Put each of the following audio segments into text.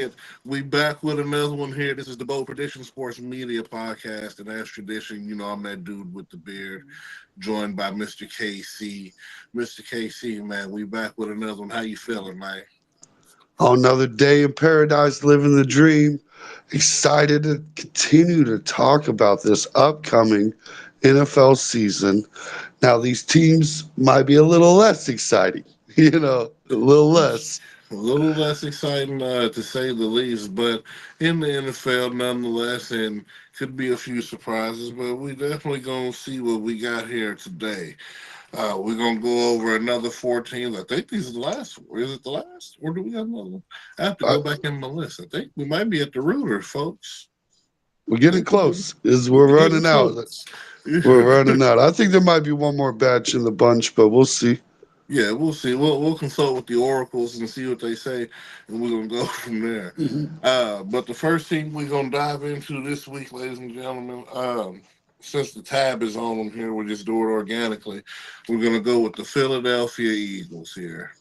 it. We back with another one here. This is the Bold Prediction Sports Media Podcast, and as tradition, I'm that dude with the beard, joined by Mr. KC. Mr. KC, man, we back with another one. How you feeling, man? Another day in paradise, living the dream. Excited to continue to talk about this upcoming NFL season. Now, these teams might be a little less exciting, a little less. A little less exciting, to say the least, but in the NFL nonetheless, and could be a few surprises, but we definitely gonna see what we got here today. We're gonna go over another four teams. I think these are the last four. Is it the last, or do we have another one? I have to Uh, go back in my list. I think we might be at the rooter, folks. we're I getting think we're close. Is we're we're getting running out. close. We're running out. I think there might be one more batch in the bunch, but we'll see. Yeah, we'll see. We'll consult with the oracles and see what they say, and we're gonna go from there. Mhm. But the first team we're gonna dive into this week, ladies and gentlemen, since the tab is on them here, we'll just do it organically. We're gonna go with the Philadelphia Eagles here.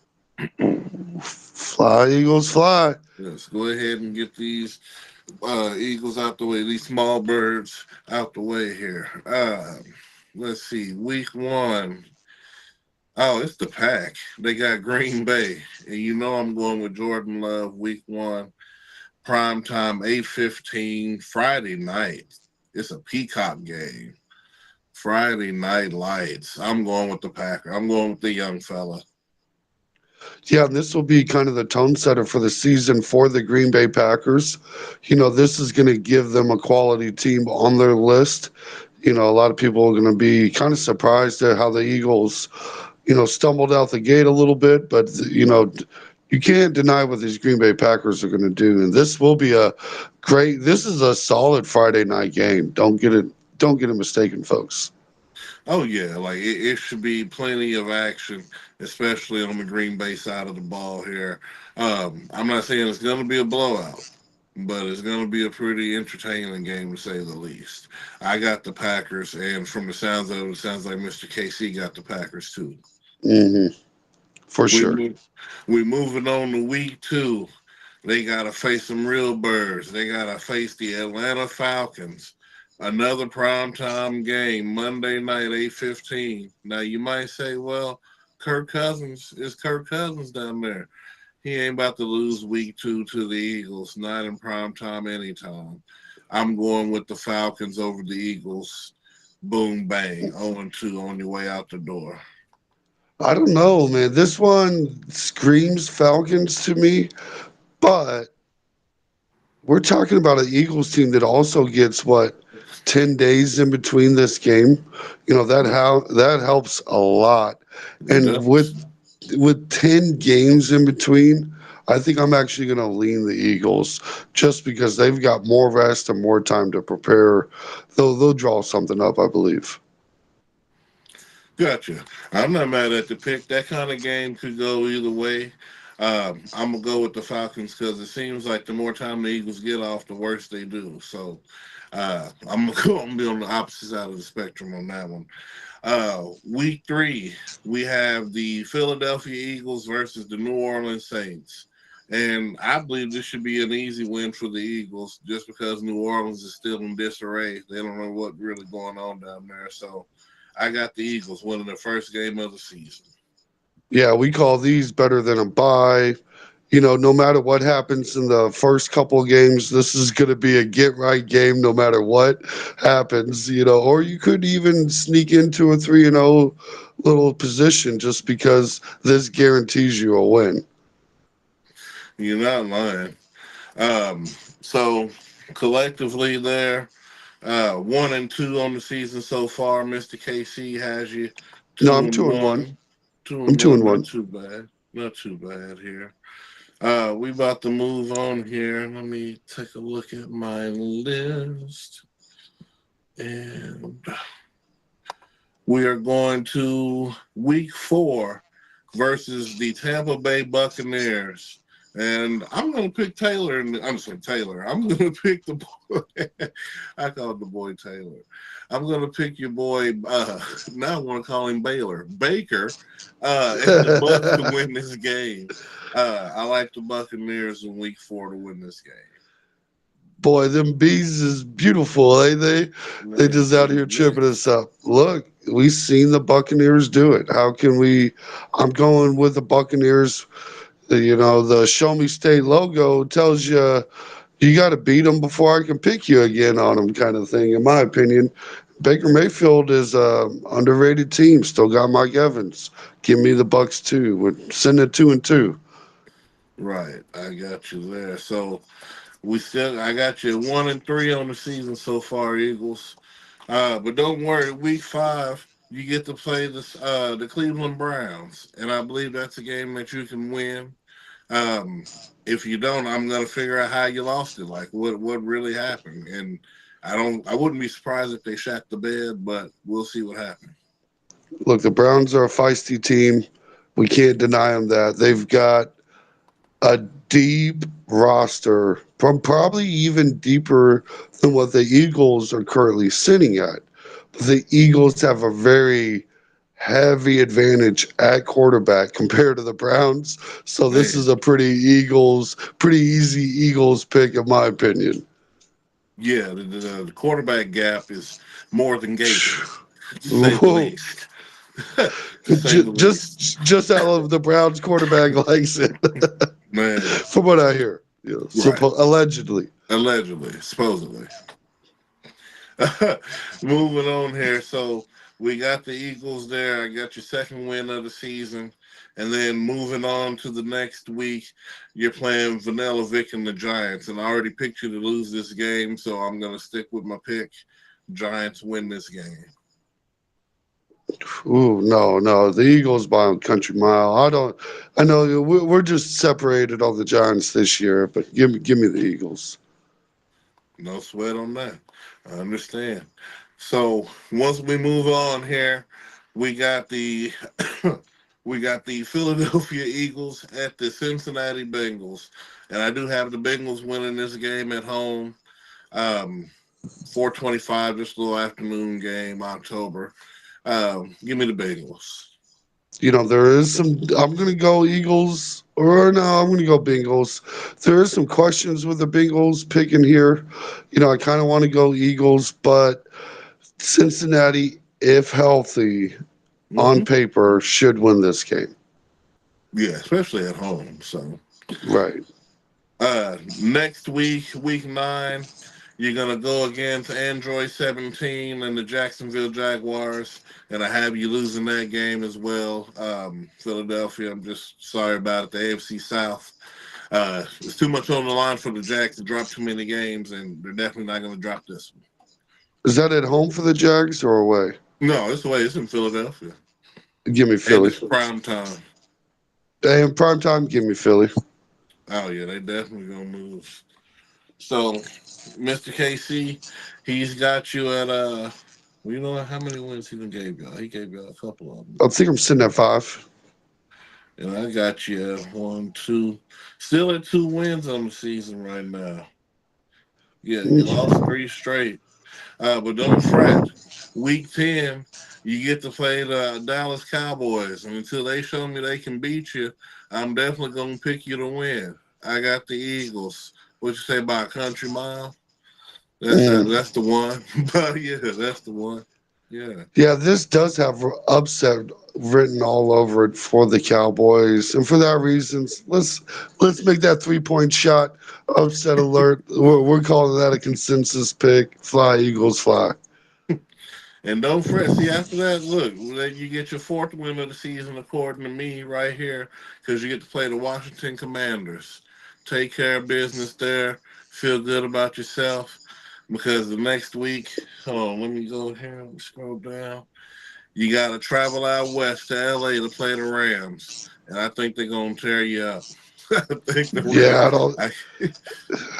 Fly, Eagles, fly. Let's go ahead and get these Eagles out the way, these small birds out the way here. Let's see, week one. Oh, it's the pack. They got Green Bay. And I'm going with Jordan Love week one. Prime time, 8:15, Friday night. It's a Peacock game. Friday night lights. I'm going with the Packer. I'm going with the young fella. Yeah, and this will be kind of the tone setter for the season for the Green Bay Packers. This is going to give them a quality team on their list. A lot of people are going to be kind of surprised at how the Eagles, stumbled out the gate a little bit, but you can't deny what these Green Bay Packers are going to do. And this will be this is a solid Friday night game. Don't get it mistaken, folks. Oh yeah, like it should be plenty of action, especially on the Green Bay side of the ball here. I'm not saying it's going to be a blowout, but it's going to be a pretty entertaining game to say the least. I got the Packers, and from the sounds of it, it sounds like Mr. KC got the Packers too. hmm For We sure. move, we moving on to week two. They gotta face some real birds. They gotta face the Atlanta Falcons. Another primetime game, Monday night, 8:15. Now you might say, well, Kirk Cousins is Kirk Cousins down there. He ain't about to lose week two to the Eagles, not in primetime anytime. I'm going with the Falcons over the Eagles. Boom bang. 0-2 on your way out the door. I don't know, man. This one screams Falcons to me, but we're talking about an Eagles team that also gets 10 days in between this game. That helps a lot. It And with does. with 10 games in between, I think I'm actually going to lean the Eagles just because they've got more rest and more time to prepare. They'll draw something up, I believe. Gotcha. I'm not mad at the pick. That kind of game could go either way. I'm gonna go with the Falcons because it seems like the more time the Eagles get off, the worse they do. So I'm gonna go. I'm gonna be on the opposite side of the spectrum on that one. Week three, we have the Philadelphia Eagles versus the New Orleans Saints. And I believe this should be an easy win for the Eagles just because New Orleans is still in disarray. They don't know what really going on down there. So I got the Eagles winning the first game of the season. Yeah, we call these better than a bye. No matter what happens in the first couple of games, this is going to be a get right game no matter what happens, or you could even sneak into a 3-0 little position just because this guarantees you a win. You're not lying. Um, so collectively there, 1-2 on the season so far. Mr. KC has you No, two I'm and 2-1. one. Two I'm and two one, and not one. too bad. Not too bad here. We about to move on here. Let me take a look at my list. And we are going to week four versus the Tampa Bay Buccaneers. And I'm going to pick Taylor. And I'm sorry, Taylor. I'm going to pick the boy. I called the boy Taylor. I'm going to pick your boy. Now I want to call him Baylor. Baker and the Bucks to win this game. I like the Buccaneers in week 4 to win this game. Boy, them bees is beautiful, eh? They Man, just they out the here tripping best. us up. Look, we seen the Buccaneers do it. How can we? I'm going with the Buccaneers. You know, the Show Me State logo tells you you got to beat them before I can pick you again on them, kind of thing. In my opinion, Baker Mayfield is a underrated team. Still got Mike Evans. Give me the Bucks too. We're sending it 2-2. Right. I got you there. So I got you 1-3 on the season so far, Eagles. But don't worry, week 5, you get to play the Cleveland Browns. And I believe that's a game that you can win. Um, if you don't, I'm gonna figure out how you lost it. Like what really happened. And I wouldn't be surprised if they shot the bed, but we'll see what happens. Look, the Browns are a feisty team. We can't deny them that. They've got a deep roster, from probably even deeper than what the Eagles are currently sitting at. But the Eagles have a very heavy advantage at quarterback compared to the Browns. So this is Man, a pretty easy Eagles pick, in my opinion. yeah, the quarterback gap is more than gaping, to say the Whoa. least. To say the least. Just how the Browns quarterback likes it, Man, from what I hear. You know, right. allegedly. Allegedly, supposedly. Moving on here. So we got the Eagles there. I got your second win of the season. And then moving on to the next week, you're playing Vanilla Vic and the Giants. And I already picked you to lose this game, so I'm going to stick with my pick. Giants win this game. Ooh, no, no. The Eagles by a country mile. I don't. I know we're just separated on the Giants this year, but give me the Eagles. No sweat on that. I understand. So once we move on here, we got the we got the Philadelphia Eagles at the Cincinnati Bengals, and I do have the Bengals winning this game at home. 4:25, this little afternoon game, October. Give me the Bengals. You know, there is some. I'm gonna go Eagles, or no, I'm gonna go Bengals. There is some questions with the Bengals picking here. You know, I kind of want to go Eagles, but Cincinnati, if healthy, on Hmm. paper, should win this game. Yeah, especially at home. So Right. next week, week 9. You're gonna go against Android 17 and the Jacksonville Jaguars, and I have you losing that game as well. Philadelphia, I'm just sorry about it. The AFC South. It's too much on the line for the Jacks to drop too many games, and they're definitely not gonna drop this one. Is that at home for the Jags or away? No, it's the way it's in Philadelphia, Give me and Philly. it's prime time. And prime time, give me Philly. Oh yeah, they definitely gonna move. So, Mr. KC, he's got you at well, you know how many wins he done gave y'all? He gave y'all a couple of them. I think I'm sitting at 5. And I got you at 1, 2, still at 2 wins on the season right now. Yeah, you lost 3 straight. But don't fret. Week 10, you get to play the Dallas Cowboys. And until they show me they can beat you, I'm definitely gonna pick you to win. I got the Eagles. What you say about a country mile? Mm. That's the one. But yeah, that's the one. Yeah. Yeah, this does have upset written all over it for the Cowboys, and for that reason, let's make that 3 point shot upset alert. We're calling that a consensus pick. Fly Eagles, fly. And don't fret. See, after that, look, you get your 4th win of the season, according to me, right here, because you get to play the Washington Commanders. Take care of business there. Feel good about yourself. Because the next week, hold on, let me go here. Let me scroll down. You got to travel out west to LA to play the Rams. And I think they're going to tear you up. I think the Rams. Yeah, I don't. I,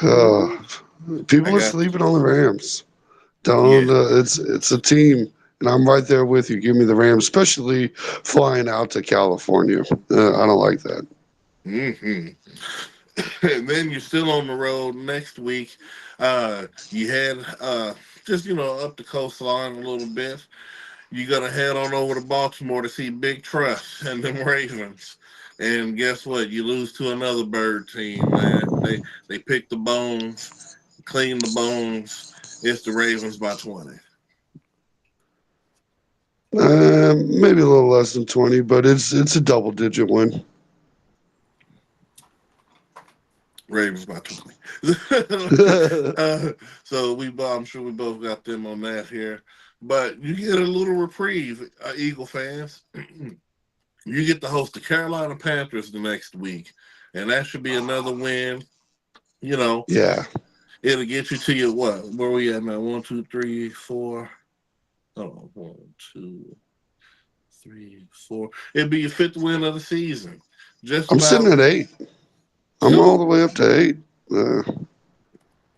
Uh, I People are got, sleeping on the Rams. yeah. Don't. It's a team, and I'm right there with you. Give me the Rams, especially flying out to California. I don't like that. Hmm. And then you're still on the road next week. You head just up the coastline a little bit. You're gonna head on over to Baltimore to see Big Trust and them Ravens. And guess what? You lose to another bird team, man. They pick the bones, clean the bones. It's the Ravens by 20. Maybe a little less than 20, but it's a double digit win. Ravens by 20. uh, so I'm sure we both got them on that here. But you get a little reprieve, Eagle fans. You get to host the Carolina Panthers the next week, and that should be another win. You know, Yeah. it'll get you to your what? Where we at now? One, two, three, four. Oh, one, two, three, four. It'll be your fifth win of the season. Just I'm sitting about. at 8. I'm all So, the way up to 8.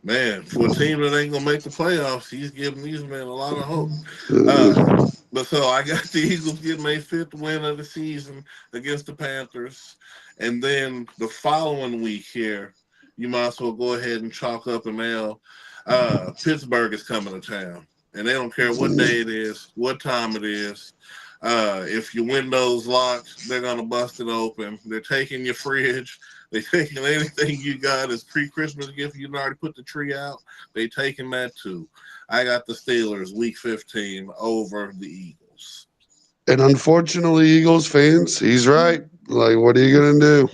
man, for a team that ain't gonna make the playoffs, he's giving these men a lot of hope. Uh, Uh, but so I got the Eagles getting their fifth win of the season against the Panthers, and then the following week here, you might as well go ahead and chalk up an L. Pittsburgh is coming to town, and they don't care what day it is, what time it is. If your window's locked, they're gonna bust it open. They're taking your fridge. They taking anything you got as pre-Christmas gift. You already put the tree out. They taking that too. I got the Steelers week 15 over the Eagles. and unfortunately, Eagles fans, he's right. Like, what are you going to do?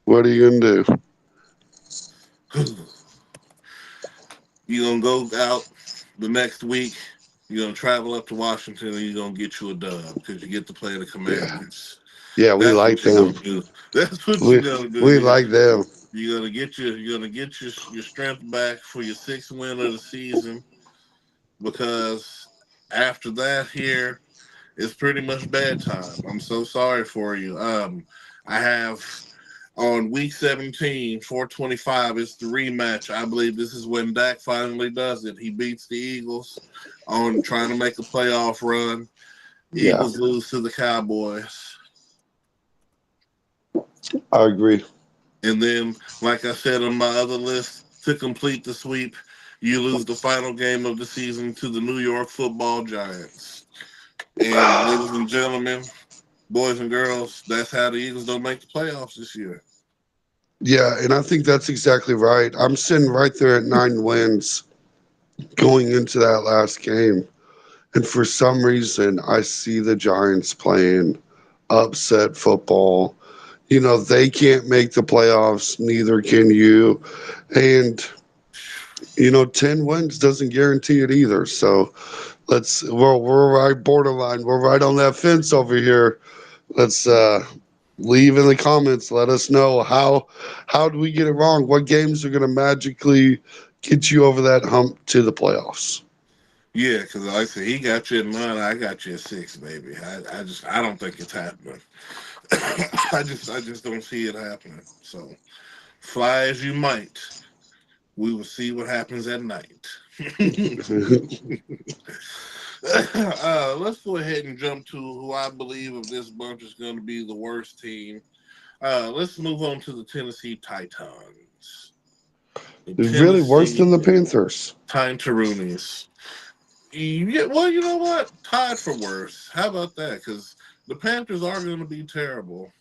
What are you going to do? You're gonna go out the next week. You're gonna travel up to Washington and you're gonna get you a dub because you get to play the Yeah. Commanders. Yeah, we That's like what you're them. gonna do. That's what you're We, gonna do. we like them. You're gonna get your strength back for your sixth win of the season because after that here it's pretty much bad time. I'm so sorry for you. I have on week 17, 425. It's the rematch. I believe this is when Dak finally does it. He beats the Eagles on trying to make a playoff run. Yeah, Eagles lose to the Cowboys. I agree. And then, like I said on my other list, to complete the sweep, you lose the final game of the season to the New York football Giants. And ladies and gentlemen, boys and girls, that's how the Eagles don't make the playoffs this year. Yeah, and I think that's exactly right. I'm sitting right there at 9 wins going into that last game. And for some reason, I see the Giants playing upset football. They can't make the playoffs, neither can you. And, 10 wins doesn't guarantee it either. So we're right borderline. We're right on that fence over here. Let's leave in the comments. Let us know how do we get it wrong? What games are going to magically get you over that hump to the playoffs? Yeah, because like I said, he got you at 9, I got you at 6, baby. I don't think it's happening. I just don't see it happening. So fly as you might, we will see what happens at night. Let's go ahead and jump to who I believe of this bunch is going to be the worst team. Let's move on to the Tennessee Titans. The Really worse Tennessee than the Panthers. Titaroonies. Yeah, well, you know what? Tied for worse. How about that? Because the Panthers are going to be terrible.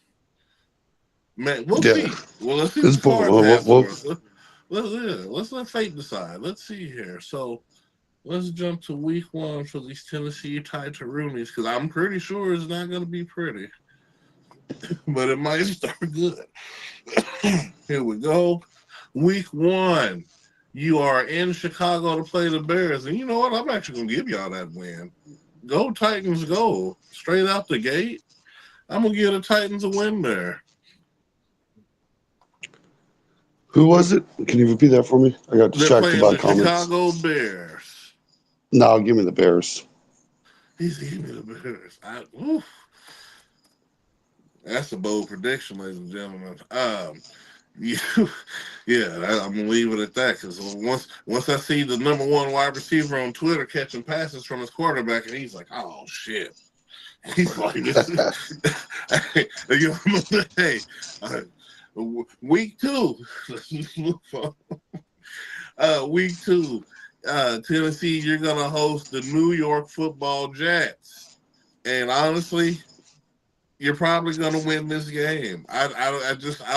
Man, we'll Yeah, see. Well, let's see what it's the cards have well, for us. Let's let fate decide. Let's see here. So let's jump to week 1 for these Tennessee Titaroonies because I'm pretty sure it's not going to be pretty, but it might start good. Here we go. Week 1. You are in Chicago to play the Bears, and you know what? I'm actually gonna give y'all that win. Go Titans, go straight out the gate. I'm gonna give the Titans a win there. who was it? Can you repeat that for me? I got They're distracted playing by the comments. Chicago Bears. No, give me the Bears. He's giving me the Bears. That's a bold prediction, ladies and gentlemen. You, yeah, I'm gonna leave it at that because once I see the number one wide receiver on Twitter catching passes from his quarterback, and he's like, "Oh shit," he's like, "This." Hey, hey, Week two. Let's move on. Week two. Tennessee, you're gonna host the New York Football Jets, and honestly, you're probably gonna win this game. I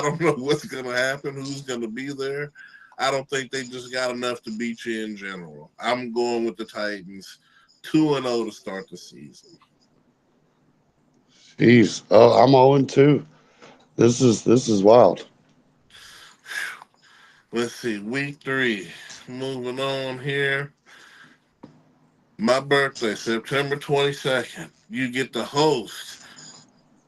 don't know what's gonna happen. Who's gonna be there? I don't think they just got enough to beat you in general. I'm going with the Titans, 2-0 to start the season. Jeez, I'm 0-2. This is wild. Let's see, week three. Moving on here. My birthday, September 22nd. You get to host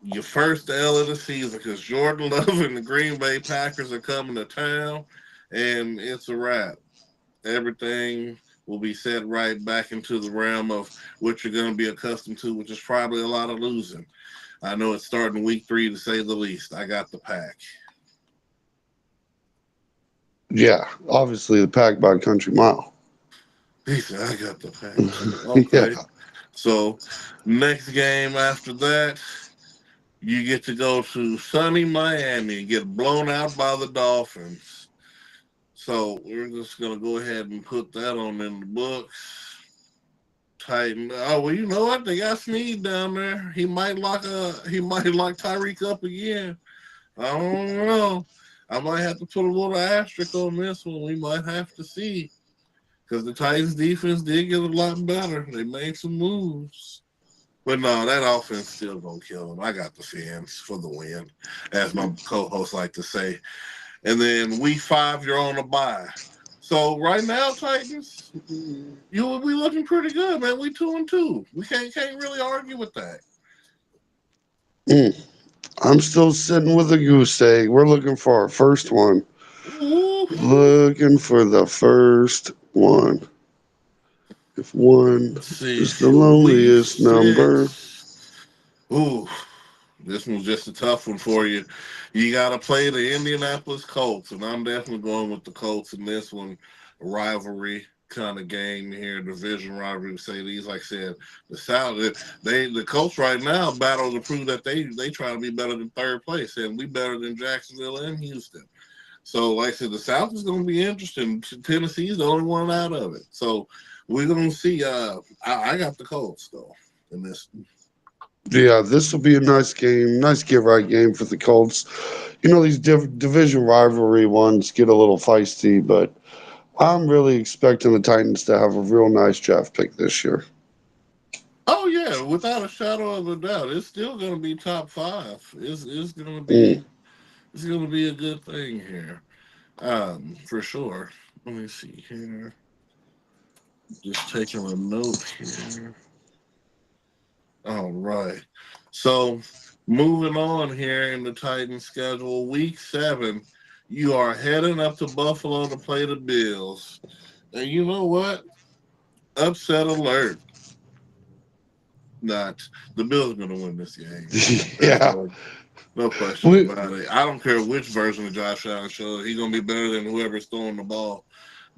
your first L of the season because Jordan Love and the Green Bay Packers are coming to town, and it's a wrap. Everything will be set right back into the realm of what you're going to be accustomed to, which is probably a lot of losing. I know it's starting week three to say the least. I got the pack. Yeah, obviously the pack by a country mile. He said, I got the pack too. Okay. Yeah, So, next game after that, you get to go to sunny Miami and get blown out by the Dolphins. So, we're just going to go ahead and put that on in the books. Titan. Oh well, you know what? They got Snead down there. He might lock Tyreek up again. I don't know. I might have to put a little asterisk on this one. We might have to see because the Titans defense did get a lot better. They made some moves. But no, that offense still gonna kill them. I got the fans for the win, as my co-hosts like to say. And then week five, you're on a bye. So right now, Titans, you will be looking pretty good, man. We 2-2. We can't really argue with that. mm, I'm still sitting with a goose egg. We're looking for our first one. Ooh, Looking for the first one. If one let's see. is the Week loneliest number. six. Ooh, this one's just a tough one for you. You got to play the Indianapolis Colts, and I'm definitely going with the Colts in this one. Rivalry kind of game here, division rivalry. Say these, like I said, the South, the Colts right now battle to prove that they try to be better than third place, and we better than Jacksonville and Houston. So, like I said, the South is going to be interesting. Tennessee's the only one out of it. So, we're going to see. I got the Colts though in this. Yeah, this will be a nice game, nice get right game for the Colts. You know, these division rivalry ones get a little feisty, but I'm really expecting the Titans to have a real nice draft pick this year. Oh yeah, without a shadow of a doubt, it's still going to be top five. It's going to Mm. be a good thing here, for sure. Let me see here. Just taking a note here. All right. So moving on here in the Titans schedule, week seven, you are heading up to Buffalo to play the Bills. And you know what? Upset alert. Not the Bills are gonna win this game. There's Yeah, no question we, about it. I don't care which version of Josh Allen shows. He's gonna be better than whoever's throwing the ball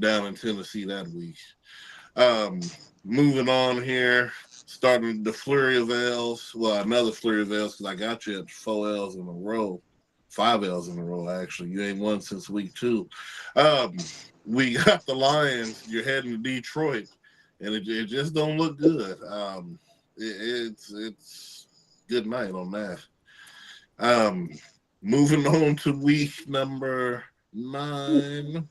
down in Tennessee that week. Moving on here, starting the flurry of L's. Well, another flurry of L's because I got you at 4 L's in a row, 5 L's in a row. Actually, you ain't won since week two. Um, we got the Lions. You're heading to Detroit, and it just don't look good. It's good night on that. Um, moving on to week number 9.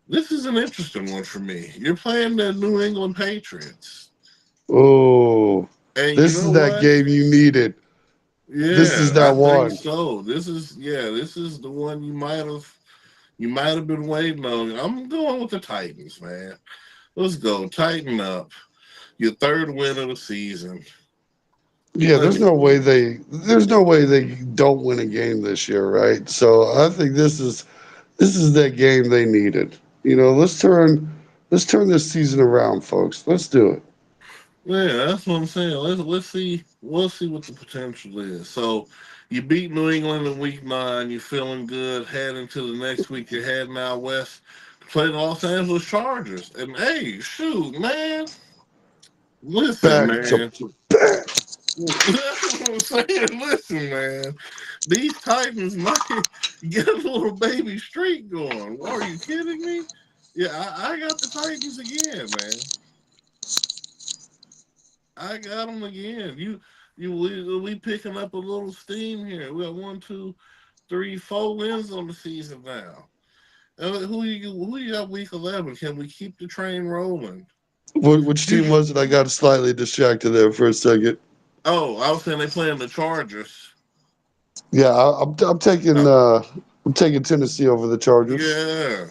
This is an interesting one for me. You're playing the New England Patriots. oh, And you this know is that what? game you needed. This is Yeah, I that think one. so. This is the one you might have been waiting on. I'm going with the Titans, man. Let's go. Tighten up. Your third win of the season. Yeah, Let's go. there's no way they don't win a game this year, right? So I think this is that game they needed. You know, let's turn this season around, folks. Let's do it. Yeah, that's what I'm saying. Let's see. We'll see what the potential is. So you beat New England in week 9. You're feeling good. Heading to the next week, you're heading out west to play the Los Angeles Chargers. And hey, shoot, man. Listen, Back to man. back. what I'm saying. Listen, man, these Titans might get a little baby streak going. Are you kidding me? Yeah, I got the Titans again, man. I got them again. We picking up a little steam here. We got one, two, three, 4 wins on the season now. Who you got week 11? Can we keep the train rolling? Which team You was it? I got slightly distracted there for a second. I was saying they playing the Chargers. Yeah, I'm taking Tennessee over the Chargers. Yeah.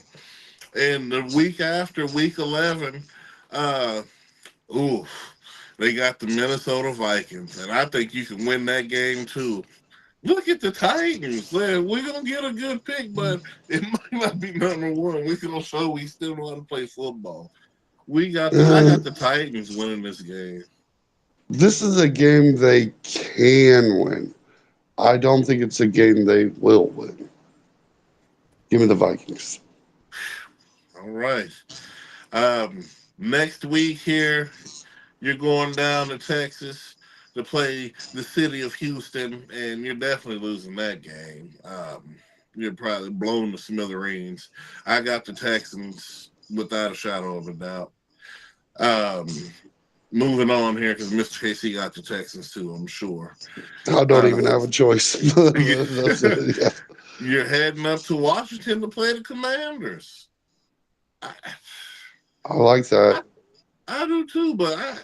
And the week after, week 11, uh, ooh, they got the Minnesota Vikings, and I think you can win that game too. Look at the Titans. Man, we're gonna get a good pick, but it might not be number one. We're gonna show we still know how to play football. I Uh, got the Titans winning this game. this is a game they can win. I don't think it's a game they will win. Give me the Vikings. All right. Um, Next week here, you're going down to Texas to play the city of Houston, and you're definitely losing that game. You're probably blowing the smithereens. I got the Texans without a shadow of a doubt. Um, Moving on here because Mr. KC got the Texans too, I'm sure. I don't Uh, even have a choice. That's it. Yeah, you're heading up to Washington to play the Commanders. I, I like I, that. I do too, but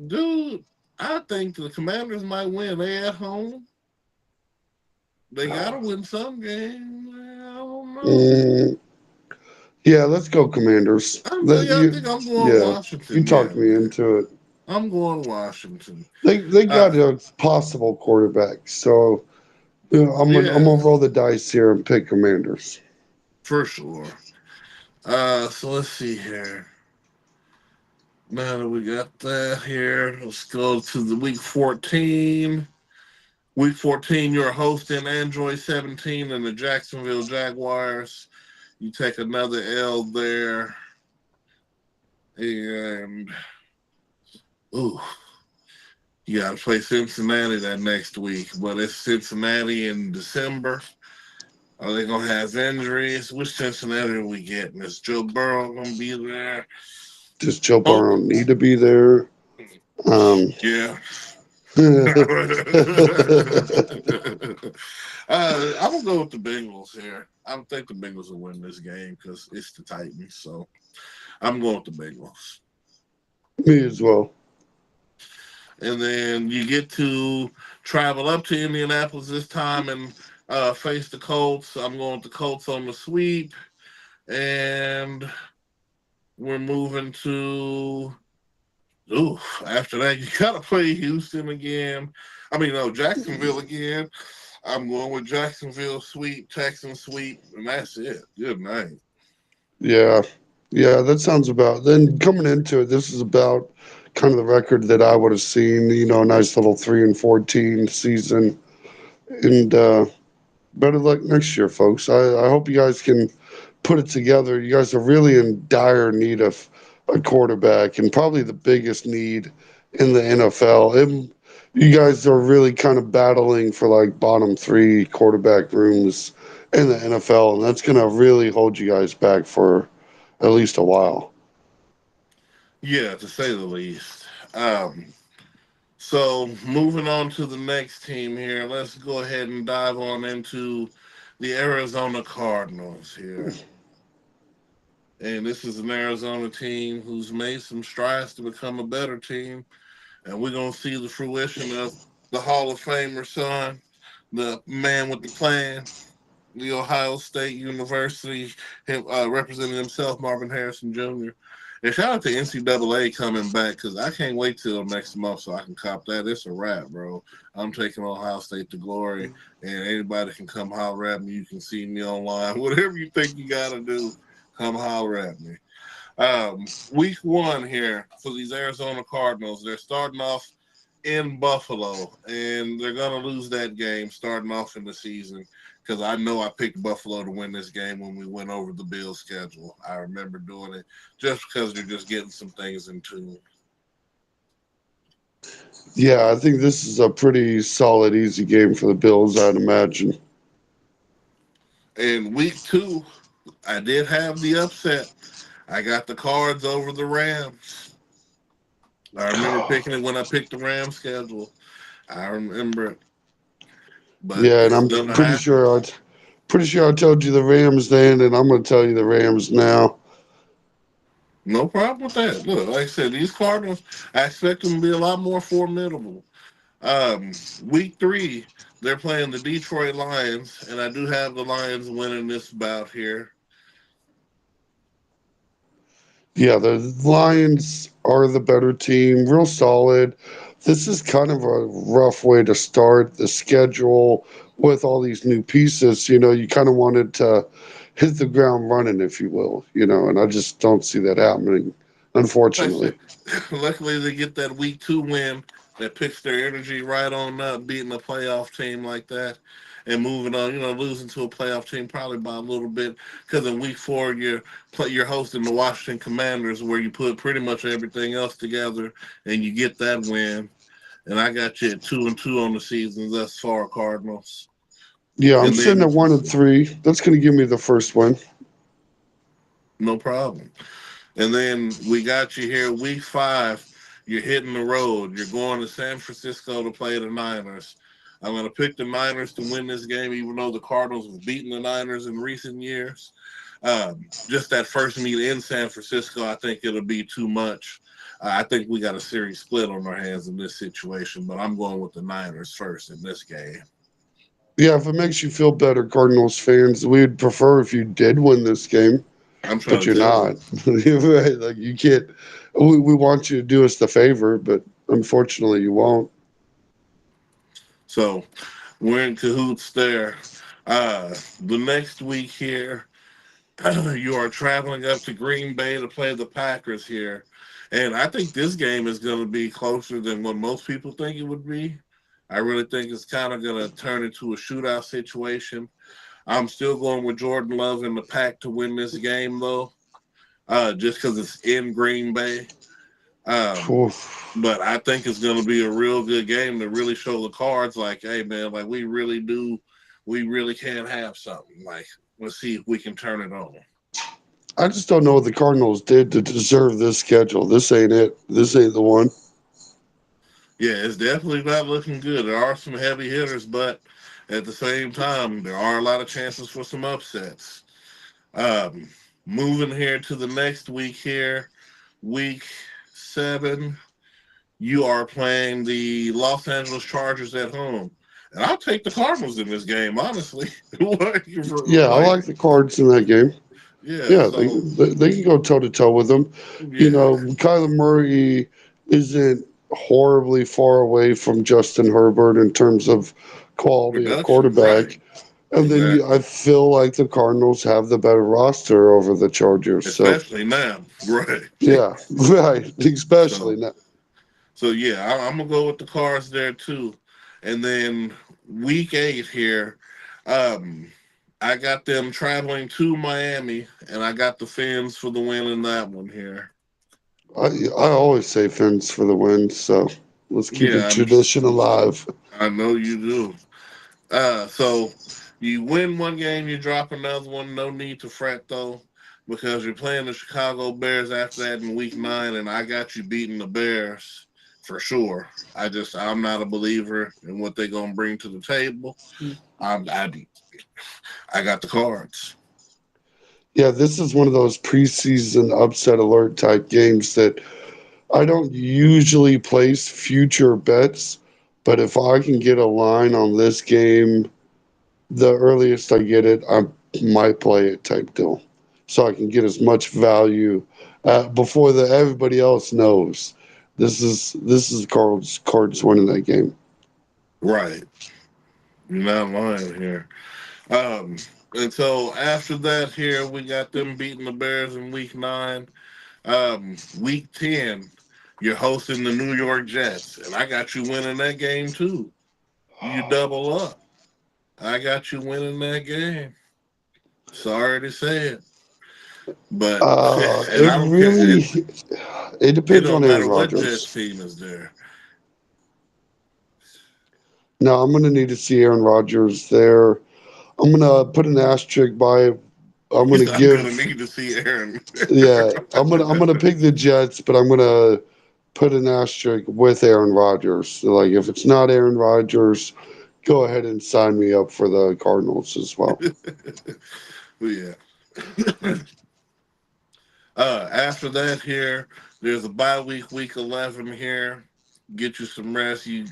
dude, I think the Commanders might win. They at home. They gotta win some game. I don't know. Mm, yeah, let's go Commanders. Yeah, I think I'm going Yeah, you Washington. talked Yeah, me man. into it. I'm going Washington. They got Uh, a possible quarterback, so I'm yeah, gonna roll the dice here and pick Commanders. for sure. So let's see here. Now that we got that here, let's go to the week 14. Week 14, you're hosting Android 17 and the Jacksonville Jaguars. You take another L there. And, ooh, you got to play Cincinnati that next week. But it's Cincinnati in December. Are they going to have injuries? Which Cincinnati are we getting? Is Joe Burrow going to be there? Does Joe Oh, Burrow need to be there? Um, yeah. I'm gonna go with the Bengals here. I think the Bengals will win this game because it's the Titans. So I'm going with the Bengals. me as well. And then you get to travel up to Indianapolis this time and face the Colts. I'm going with the Colts on the sweep, and we're moving to. Ooh, after that, you gotta play Houston again. I mean, no, Jacksonville again. I'm going with Jacksonville sweep, Texans sweep, and that's it. Good night. Yeah, yeah, that sounds about. Then coming into it, this is about kind of the record that I would have seen. A nice little 3-14 season, and better luck next year, folks. I hope you guys can put it together. You guys are really in dire need of a quarterback, and probably the biggest need in the NFL. You guys are really kind of battling for like bottom three quarterback rooms in the NFL, and that's going to really hold you guys back for at least a while. Yeah, to say the least. Um, so moving on to the next team here, let's go ahead and dive on into the Arizona Cardinals here. And this is an Arizona team who's made some strides to become a better team. And we're going to see the fruition of the Hall of Famer son, the man with the plan, the Ohio State University, representing himself, Marvin Harrison Jr. And shout out to NCAA coming back because I can't wait till next month so I can cop that. It's a wrap, bro. I'm taking Ohio State to glory, and anybody can come holler at me. You can see me online. Whatever you think you got to do, come holler at me. Week one here for these Arizona Cardinals. They're starting off in Buffalo, and they're going to lose that game starting off in the season because I know I picked Buffalo to win this game when we went over the Bills schedule. I remember doing it just because they're just getting some things in tune. Yeah, I think this is a pretty solid, easy game for the Bills, I'd imagine. In week two, I did have the upset. I got the Cards over the Rams. I remember picking it when I picked the Rams schedule. I remember it, but Yeah, and it's I'm gonna happen. pretty sure I told you the Rams then, and I'm going to tell you the Rams now. No problem with that. Look, like I said, these Cardinals, I expect them to be a lot more formidable. Week three, they're playing the Detroit Lions, and I do have the Lions winning this bout here. Yeah, the Lions are the better team, real solid. This is kind of a rough way to start the schedule with all these new pieces. You kind of wanted to hit the ground running, if you will, and I just don't see that happening, Like I unfortunately. said, luckily they get that week two win that picks their energy right on up, beating a playoff team like that, and moving on. Losing to a playoff team probably by a little bit because in week four you're hosting the Washington Commanders, where you put pretty much everything else together and you get that win. And I got you at 2-2 on the season thus far, Cardinals. Yeah, I'm And sitting then at 1-3. That's going to give me the first win. no problem. And then we got you here week five. You're hitting the road. You're going to San Francisco to play the Niners. I'm going to pick the Niners to win this game, even though the Cardinals have beaten the Niners in recent years. Just that first meet in San Francisco, I think it'll be too much. I think we got a series split on our hands in this situation, but I'm going with the Niners first in this game. Yeah, if it makes you feel better, Cardinals fans, we'd prefer if you did win this game, I'm but trying you're to tell not. you. You're right. Like, you can't. We want you to do us the favor, but unfortunately, you won't. So we're in cahoots there. The next week here, you are traveling up to Green Bay to play the Packers here. And I think this game is going to be closer than what most people think it would be. I really think it's kind of going to turn into a shootout situation. I'm still going with Jordan Love and the Pack to win this game, though, just because it's in Green Bay. Um, Oof. but I think it's going to be a real good game to really show the Cards, like, hey, man, like we really can have something. Like, let's see if we can turn it on. I just don't know what the Cardinals did to deserve this schedule. This ain't it. This ain't the one. Yeah, it's definitely not looking good. There are some heavy hitters, but at the same time, there are a lot of chances for some upsets. Um, Moving here to the next week here, week seven, you are playing the Los Angeles Chargers at home. And I'll take the Cardinals in this game, honestly. like, Yeah, I like, like the Cards in that game. yeah, Yeah, so, they can go toe to toe with them. yeah, Kyler Murray isn't horribly far away from Justin Herbert in terms of quality of production, right. quarterback. And then I Exactly. feel like the Cardinals have the better roster over the Chargers. So, Especially now, right. yeah, right. Especially so, now. So yeah, I'm gonna go with the Cards there too. And then week eight here, um, I got them traveling to Miami, and I got the Fins for the win in that one here. I always say Fins for the win. So let's keep the Yeah, tradition alive. I know you do. So you win one game, you drop another one. No need to fret though, because you're playing the Chicago Bears after that in week nine, and I got you beating the Bears for sure. I'm not a believer in what they're gonna bring to the table. I I got the Cards. Yeah, this is one of those preseason upset alert type games that I don't usually place future bets, but if I can get a line on this game, the earliest I get it, I might play it type deal, so I can get as much value before everybody else knows. This is cards winning that game. Right, you're not lying here. And so after that, here we got them beating the Bears in week nine. Week 10, you're hosting the New York Jets, and I got you winning that game too. You double up. I got you winning that game. Sorry to say it, but and It I don't care. really it It depends on don't Aaron matter what Jets Rodgers. team is there. Now I'm gonna need to see Aaron Rodgers there. I'm gonna put an asterisk by. I'm gonna I'm gonna give. need to see Aaron. Yeah, I'm gonna pick the Jets, but I'm gonna put an asterisk with Aaron Rodgers. So, like if it's not Aaron Rodgers, go ahead and sign me up for the Cardinals as well. Yeah. After that, here there's a bye week, week 11 here. Get you some rest. You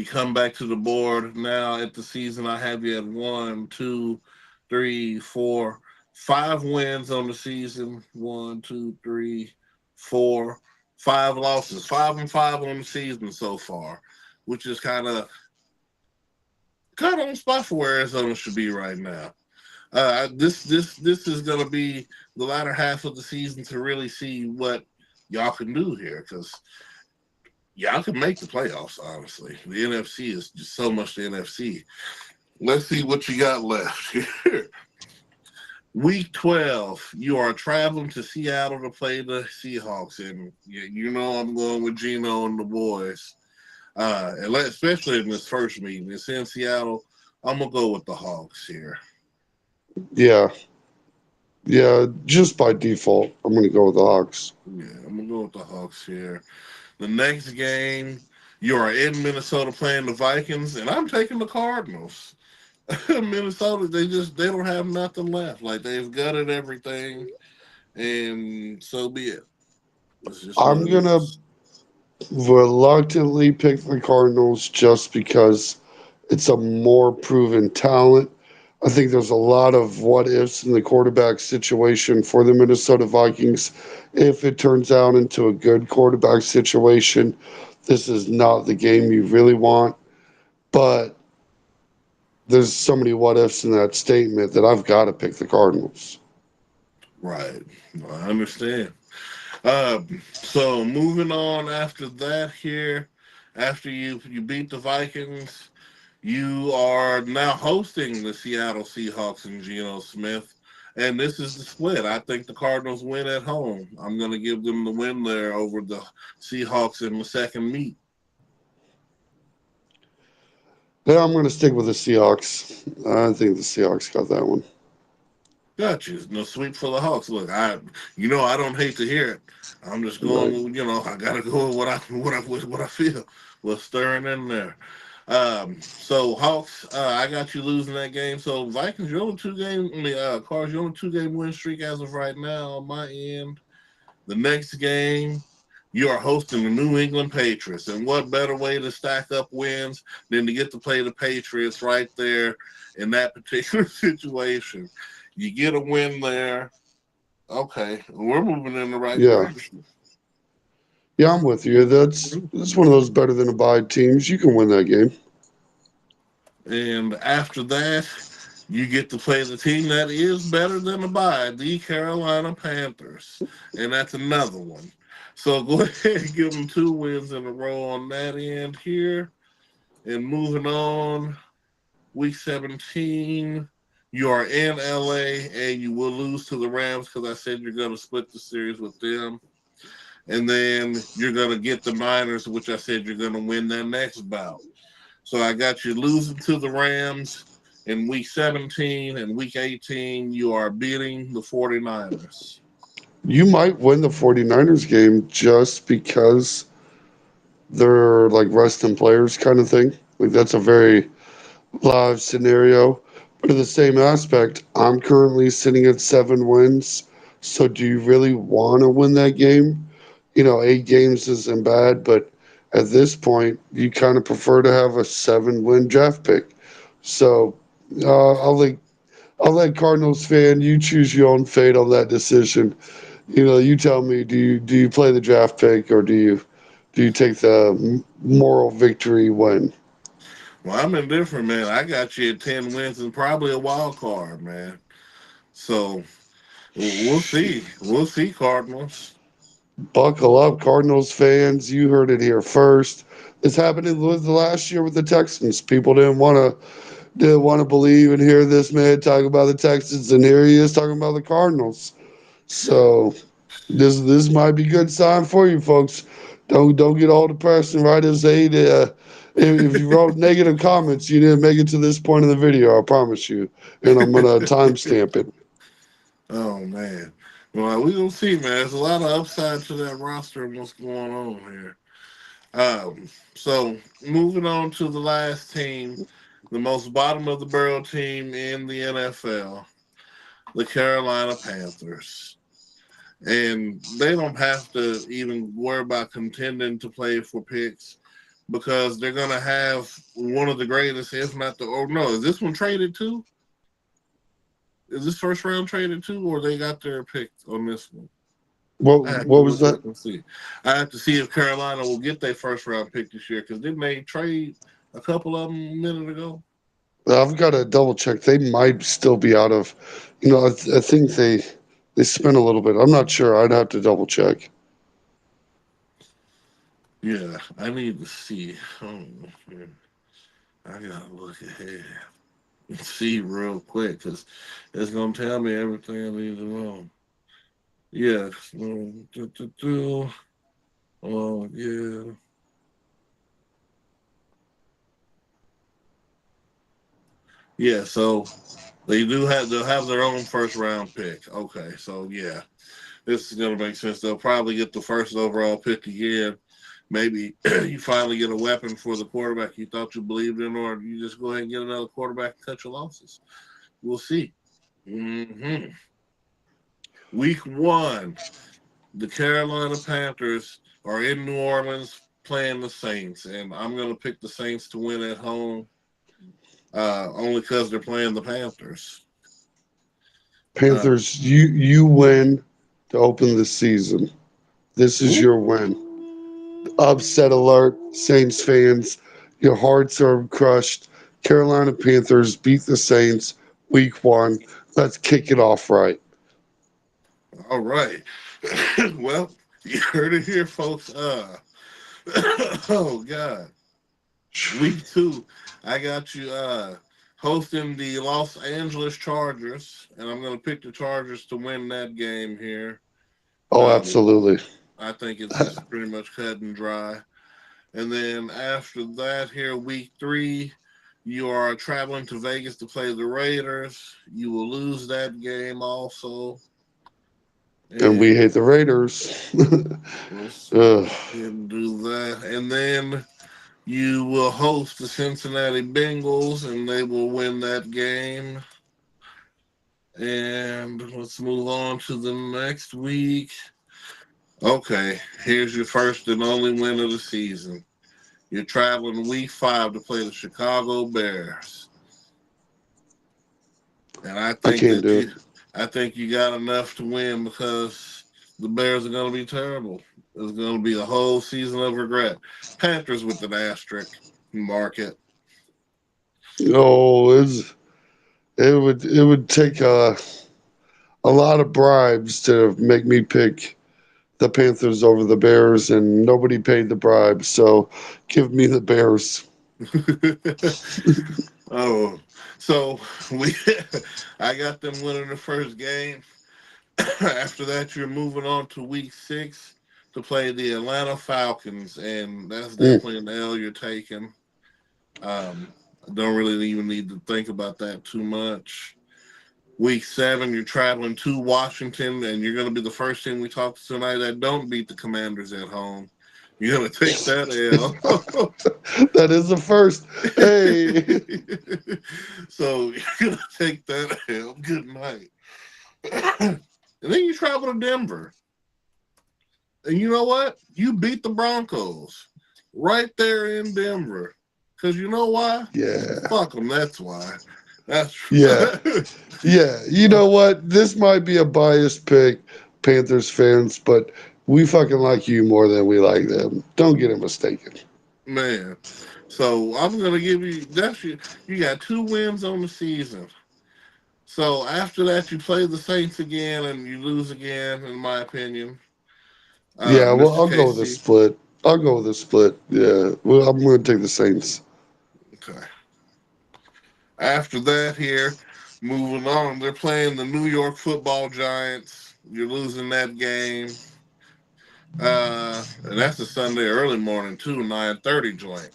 come back to the board now at the season. I have you at 1, 2, 3, 4, 5 wins on the season. 1, 2, 3, 4, 5 losses. 5-5 on the season so far, which is kind of on spot for where Arizona should be right now. This is going to be the latter half of the season to really see what y'all can do here because y'all can make the playoffs. Honestly, the NFC is just so much the NFC. Let's see what you got left here. Week 12, you are traveling to Seattle to play the Seahawks, and you know I'm going with Gino and the boys. Especially in this first meeting, it's in Seattle. I'm gonna go with the Hawks here. Yeah, yeah, just by default, I'm gonna go with the Hawks. Yeah, I'm gonna go with the Hawks here. The next game, you are in Minnesota playing the Vikings, and I'm taking the Cardinals. Minnesota, they don't have nothing left. Like they've gutted everything, and so be it. It's just what I'm it gonna is. reluctantly pick the Cardinals just because it's a more proven talent. I think there's a lot of what ifs in the quarterback situation for the Minnesota Vikings. If it turns out into a good quarterback situation, this is not the game you really want. But there's so many what ifs in that statement that I've got to pick the Cardinals. Right. I understand. So moving on after that here, after you beat the Vikings, you are now hosting the Seattle Seahawks and Geno Smith. And this is the split. I think the Cardinals win at home. I'm going to give them the win there over the Seahawks in the second meet. Yeah, I'm going to stick with the Seahawks. I think the Seahawks got that one. Got you. No sweep for the Hawks. Look, I don't hate to hear it. I'm just going Right. with, I got to go with what I feel. What's stirring in there. So Hawks, I got you losing that game. So Vikings, you're on a 2 game. Cards, you're on a 2 game win streak as of right now. On my end, the next game, you are hosting the New England Patriots, and what better way to stack up wins than to get to play the Patriots right there in that particular situation? You get a win there. Okay, we're moving in the right Yeah. direction. Yeah, I'm with you. That's one of those better than a bye teams. You can win that game. And after that, you get to play the team that is better than the bye, the Carolina Panthers. And that's another one. So go ahead and give them 2 wins in a row on that end here. And moving on, week 17, you are in LA and you will lose to the Rams because I said you're going to split the series with them. And then you're going to get the Niners, which I said you're going to win that next bout. So I got you losing to the Rams in week 17, and week 18, you are beating the 49ers. You might win the 49ers game just because they're like resting players kind of thing. Like that's a very live scenario. But in the same aspect, I'm currently sitting at 7 wins. So do you really want to win that game? 8 games isn't bad, but at this point, you kind of prefer to have a 7 win draft pick. So I'll let Cardinals fan you choose your own fate on that decision. You tell me, do you play the draft pick or do you take the moral victory win? Well, I'm indifferent, man. I got you at 10 wins and probably a wild card, man. So we'll see. We'll see, Cardinals. Buckle up, Cardinals fans. You heard it here first. This happened in the last year with the Texans. People didn't want to believe and hear this man talk about the Texans, and here he is talking about the Cardinals. So this might be good sign for you folks. Don't get all depressed and write us hate. If you wrote negative comments, you didn't make it to this point in the video. I promise you. And I'm gonna timestamp it. Oh man. Well, we gonna see, man. There's a lot of upside to that roster and what's going on here. So moving on to the last team, the most bottom of the barrel team in the NFL, the Carolina Panthers. And they don't have to even worry about contending to play for picks because they're gonna have one of the greatest, if not the. Or no, is this one traded too? Is this first round traded too, or they got their pick on this one? I have to What was look that? up and see. I have to see if Carolina will get their first round pick this year because didn't they trade a couple of them a minute ago? I've got to double check. They might still be out of. I think they spent a little bit. I'm not sure. I'd have to double check. Yeah, I need to see. I gotta look ahead and see real quick because it's gonna tell me everything I need to know. Yeah. Oh, yeah. Yeah, so they'll have their own first round pick. Okay, so yeah, this is gonna make sense. They'll probably get the first overall pick again. Maybe you finally get a weapon for the quarterback you thought you believed in, or you just go ahead and get another quarterback and cut your losses. We'll see. hmm Week one, the Carolina Panthers are in New Orleans playing the Saints, and I'm gonna pick the Saints to win at home, only because they're playing the Panthers. Uh, Panthers, you win to open the season. This is your win. ooh. Upset alert, Saints fans. Your hearts are crushed. Carolina Panthers beat the Saints week one. Let's kick it off right. All right. Well, you heard it here, folks. Oh God. Week two, I got you hosting the Los Angeles Chargers, and I'm gonna pick the Chargers to win that game here. Oh, Um, absolutely. I think it's pretty much cut and dry. And then after that, here week three, you are traveling to Vegas to play the Raiders. You will lose that game also. And we And hate the Raiders. let's Ugh. and do that. And then you will host the Cincinnati Bengals, and they will win that game. And let's move on to the next week. Okay, here's your first and only win of the season. You're traveling week five to play the Chicago Bears. And I can't do it. I think you got enough to win because the Bears are going to be terrible. It's going to be a whole season of regret. Panthers with an asterisk, mark it. Oh, it would take a lot of bribes to make me pick the Panthers over the Bears, and nobody paid the bribes. So give me the Bears. Oh, so we, I got them winning the first game. After that, you're moving on to week six to play the Atlanta Falcons, and that's Mm. definitely an L you're taking. I don't really even need to think about that too much. Week seven, you're traveling to Washington, and you're going to be the first team we talk to tonight that don't beat the Commanders at home. You're going to take that L. That is the first. Hey, So you're going to take that L. Good night. And then you travel to Denver. And you know what? You beat the Broncos right there in Denver. Because you know why? yeah, Fuck them. That's why. That's yeah, yeah. You know what? This might be a biased pick, Panthers fans, but we fucking like you more than we like them. Don't get it mistaken. man. So I'm gonna give you you got two wins on the season. So after that, you play the Saints again and you lose again, in my opinion. Yeah, well, Mr. I'll go with a Casey. split. I'll go with a split. Yeah, well, I'm going to take the Saints. Okay. After that, here, moving on, they're playing the New York Football Giants. You're losing that game. And that's a Sunday early morning too, 9:30 joint.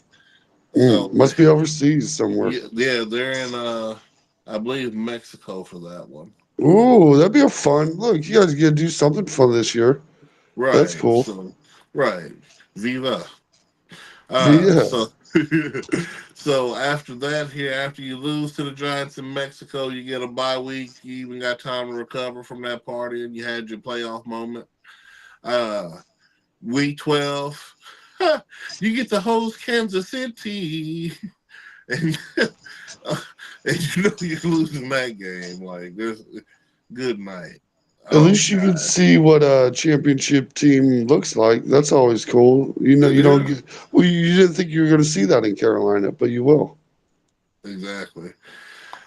So Must be overseas somewhere. yeah, yeah, they're in I believe Mexico for that one. Ooh, that'd be a fun. Look, you guys get to do something fun this year. That's Right. cool. So right. Viva. Yeah. So so after that here, after you lose to the Giants in Mexico, you get a bye week. You even got time to recover from that party and you had your playoff moment. Uh week 12. You get to host Kansas City. And, and you know you're losing that game. Like there's good night. At Oh least you can God. see what a championship team looks like. That's always cool. You know, you don't Yeah, get. Well, you didn't think you were going to see that in Carolina, but you will. exactly.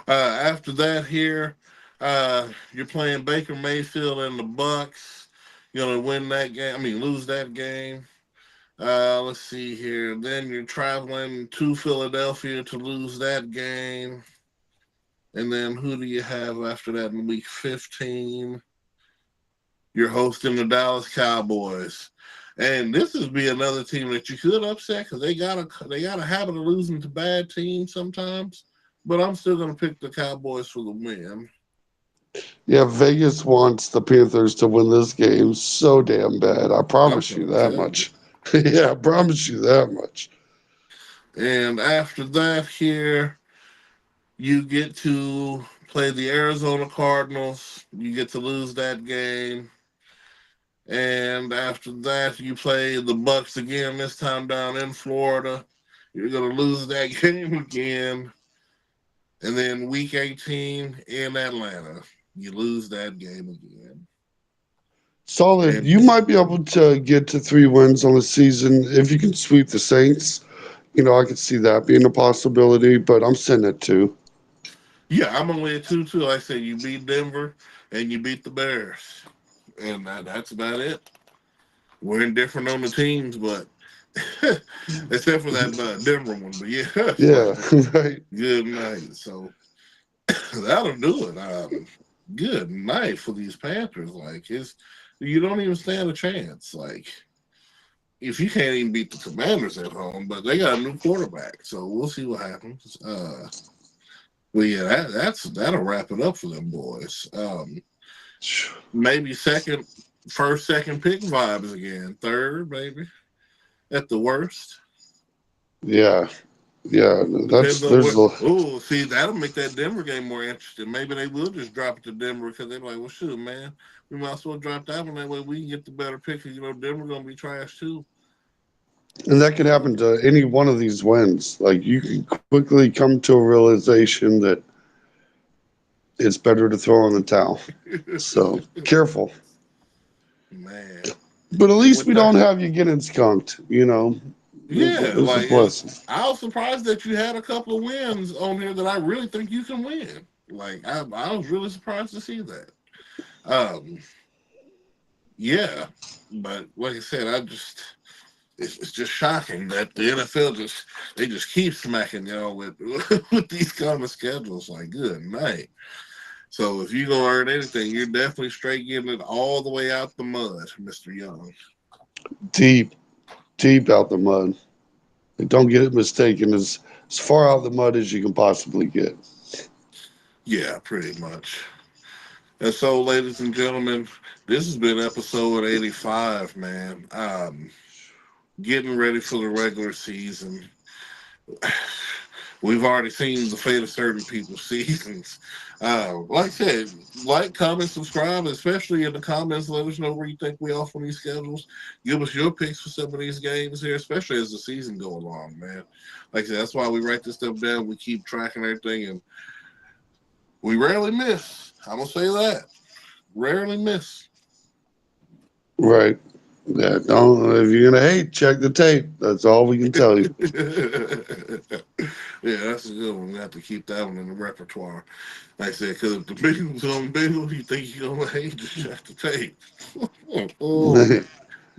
After that, here, you're playing Baker Mayfield and the Bucks. You're gonna win that game. I mean, lose that game. Let's see here. Then you're traveling to Philadelphia to lose that game. And then who do you have after that in week 15? You're hosting the Dallas Cowboys. And this is be another team that you could upset because they got a habit of losing to bad teams sometimes. But I'm still gonna pick the Cowboys for the win. Yeah, Vegas wants the Panthers to win this game so damn bad. I I'm promise you trying to that tell you. much. Yeah, I promise you that much. And after that, here you get to play the Arizona Cardinals. You get to lose that game. And after that, you play the Bucks again. This time down in Florida. You're gonna lose that game again. And then week 18 in Atlanta, you lose that game again. Solid. And You might be able to get to 3 wins on the season if you can sweep the Saints. You know, I could see that being a possibility, but I'm sitting at two. yeah, I'm only at 2 2. Like I said, you beat Denver and you beat the Bears. And that's about it. We're indifferent on the teams, but except for that Denver one. But yeah, it's Yeah, like right. good night. So that'll do it. Good night for these Panthers. Like it's you don't even stand a chance. Like if you can't even beat the Commanders at home, but they got a new quarterback, so we'll see what happens. But yeah, that'll wrap it up for them boys. Maybe first, second pick vibes again. Third, maybe at the worst. Yeah, yeah. Depends on There's what. a. Oh, see, that'll make that Denver game more interesting. Maybe they will just drop it to Denver because they're like, well, shoot, man, we might as well drop that one. That way we can get the better pick. You know, Denver gonna be trash too. And that can happen to any one of these wins. Like you can quickly come to a realization that it's better to throw in the towel. So careful. Man, But at and least with we that, don't have you getting skunked. You know, yeah, it's a like blessing. I was surprised that you had a couple of wins on here that I really think you can win. Like I was really surprised to see that. Um, yeah, but like I said, it's just shocking that the NFL just keep smacking y'all with with these kind of schedules. Like, good night. So if you're gonna earn anything, you're definitely straight getting it all the way out the mud, Mr. Young. Deep, deep out the mud. Don't get it mistaken. As far out the mud as you can possibly get. Yeah, pretty much. And so, ladies and gentlemen, this has been episode 85, man. Getting ready for the regular season. We've already seen the fate of certain people's seasons. Like I said, like, comment, subscribe, especially in the comments. Let us know where you think we off on these schedules. Give us your picks for some of these games here, especially as the season go along, man. Like I said, that's why we write this stuff down. We keep tracking everything, and we rarely miss. I'm gonna say that. Rarely miss. Right. Yeah, don't, if you're going to hate, check the tape. That's all we can tell you. Yeah, that's a good one. We have to keep that one in the repertoire. Like I said, because if the Bengals on Bengals, you think you're gonna hate, just check the tape. Oh,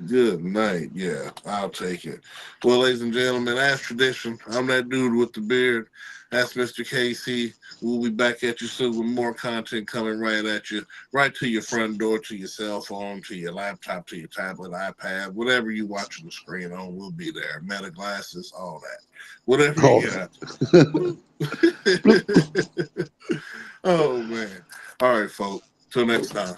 good night. Yeah, I'll take it. Well, ladies and gentlemen, as tradition, I'm that dude with the beard. That's Mr. KC. We'll be back at you soon with more content coming right at you, right to your front door, to your cell phone, to your laptop, to your tablet, iPad, whatever you watching the screen on. We'll be there. Meta glasses, all that, whatever Oh, you got. Oh man! All right, folks. Till next time.